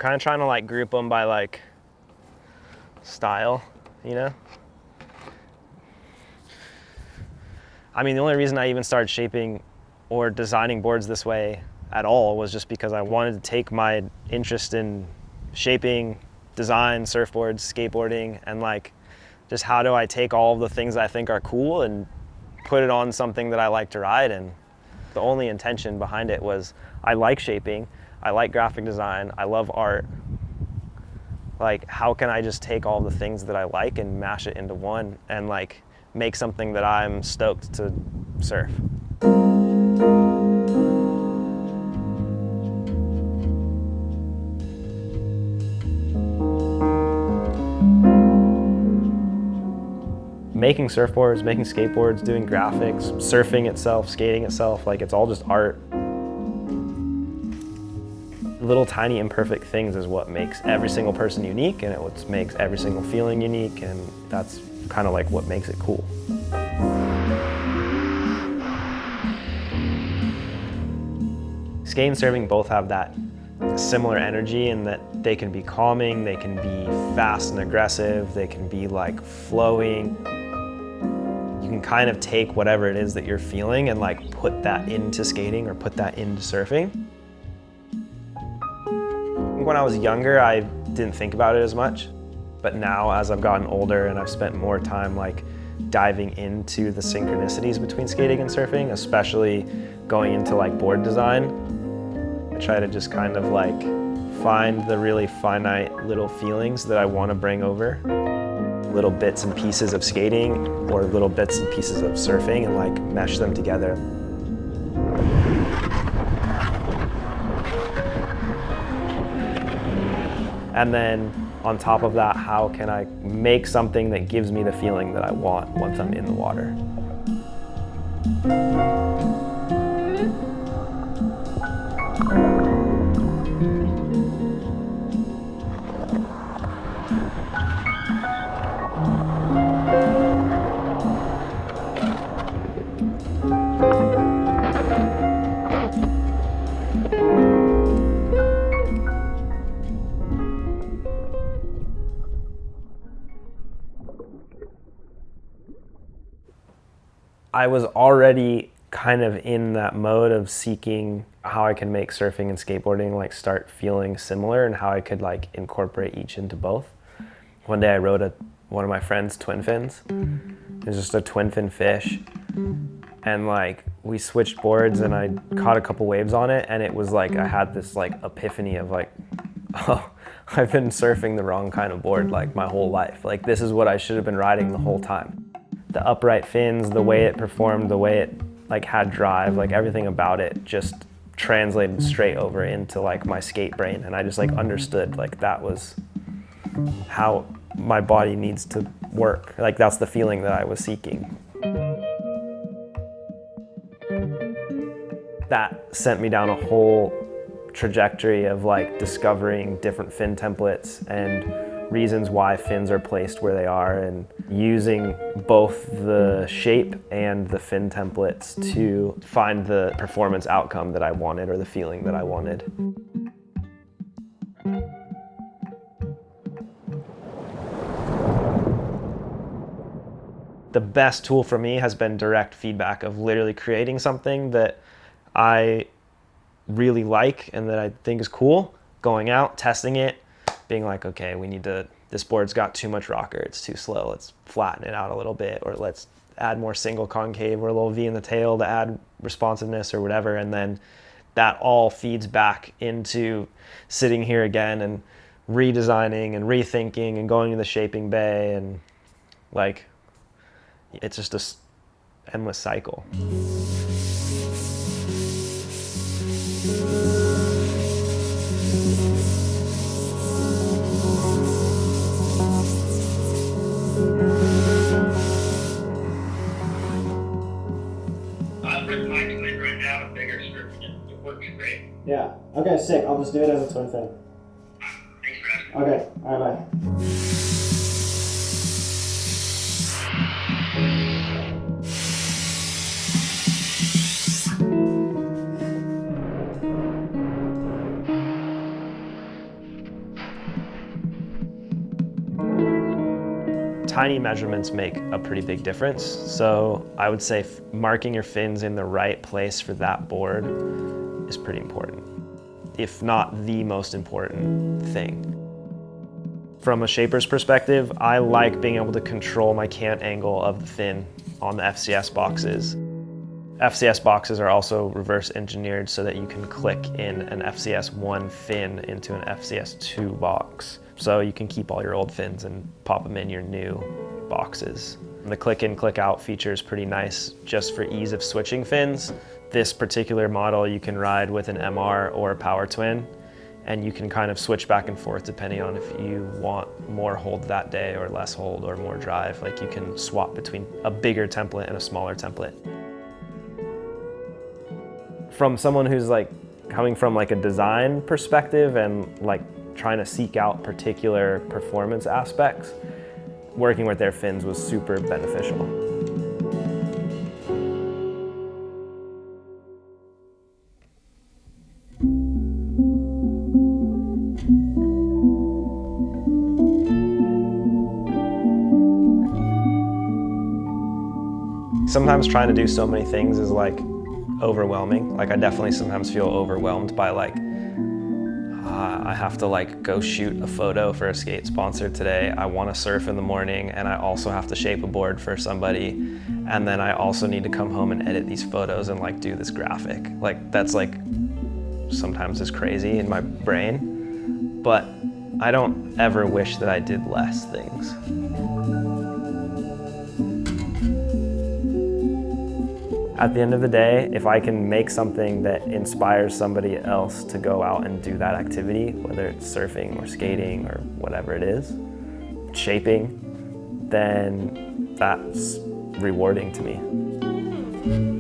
kind of trying to like group them by like style, you know? I mean, the only reason I even started shaping or designing boards this way at all was just because I wanted to take my interest in shaping, design, surfboards, skateboarding, and like just how do I take all of the things I think are cool and put it on something that I like to ride. And the only intention behind it was I like shaping, I like graphic design, I love art. Like, how can I just take all the things that I like and mash it into one and like make something that I'm stoked to surf. Making surfboards, making skateboards, doing graphics, surfing itself, skating itself, like it's all just art. Little tiny imperfect things is what makes every single person unique, and it what makes every single feeling unique, and that's kind of like what makes it cool. Skate and surfing both have that similar energy in that they can be calming, they can be fast and aggressive, they can be like flowing. You can kind of take whatever it is that you're feeling and like put that into skating or put that into surfing. When I was younger, I didn't think about it as much, but now as I've gotten older and I've spent more time like diving into the synchronicities between skating and surfing, especially going into like board design, I try to just kind of like find the really finite little feelings that I want to bring over. Little bits and pieces of skating or little bits and pieces of surfing and like mesh them together. And then on top of that, how can I make something that gives me the feeling that I want once I'm in the water? I was already kind of in that mode of seeking how I can make surfing and skateboarding like start feeling similar and how I could like incorporate each into both. One day I rode one of my friend's twin fins. It was just a twin fin fish. And like we switched boards and I caught a couple waves on it, and it was like I had this like epiphany of like, oh, I've been surfing the wrong kind of board like my whole life. Like this is what I should have been riding the whole time. The upright fins, the way it performed, the way it like had drive, like everything about it just translated straight over into like my skate brain, and I just like understood like that was how my body needs to work. Like that's the feeling that I was seeking. That sent me down a whole trajectory of like discovering different fin templates and reasons why fins are placed where they are, and using both the shape and the fin templates to find the performance outcome that I wanted or the feeling that I wanted. The best tool for me has been direct feedback of literally creating something that I really like and that I think is cool, going out, testing it, being like, okay, this board's got too much rocker, it's too slow, let's flatten it out a little bit, or let's add more single concave or a little V in the tail to add responsiveness or whatever. And then that all feeds back into sitting here again and redesigning and rethinking and going to the shaping bay, and like, it's just an endless cycle. Yeah. Okay, sick. I'll just do it as a twin fin. Thanks for asking. Okay. All right, bye. tiny measurements make a pretty big difference. So I would say marking your fins in the right place for that board is pretty important, if not the most important thing. From a shaper's perspective, I like being able to control my cant angle of the fin on the FCS boxes. FCS boxes are also reverse engineered so that you can click in an FCS 1 fin into an FCS 2 box. So you can keep all your old fins and pop them in your new boxes. The click in, click out feature is pretty nice just for ease of switching fins. This particular model you can ride with an MR or a power twin, and you can kind of switch back and forth depending on if you want more hold that day or less hold or more drive. Like you can swap between a bigger template and a smaller template. From someone who's like coming from like a design perspective and like trying to seek out particular performance aspects, working with their fins was super beneficial. Sometimes trying to do so many things is like overwhelming. Like I definitely sometimes feel overwhelmed by like, I have to like go shoot a photo for a skate sponsor today. I want to surf in the morning and I also have to shape a board for somebody. And then I also need to come home and edit these photos and like do this graphic. Like that's like sometimes is crazy in my brain, but I don't ever wish that I did less things. At the end of the day, if I can make something that inspires somebody else to go out and do that activity, whether it's surfing or skating or whatever it is, shaping, then that's rewarding to me.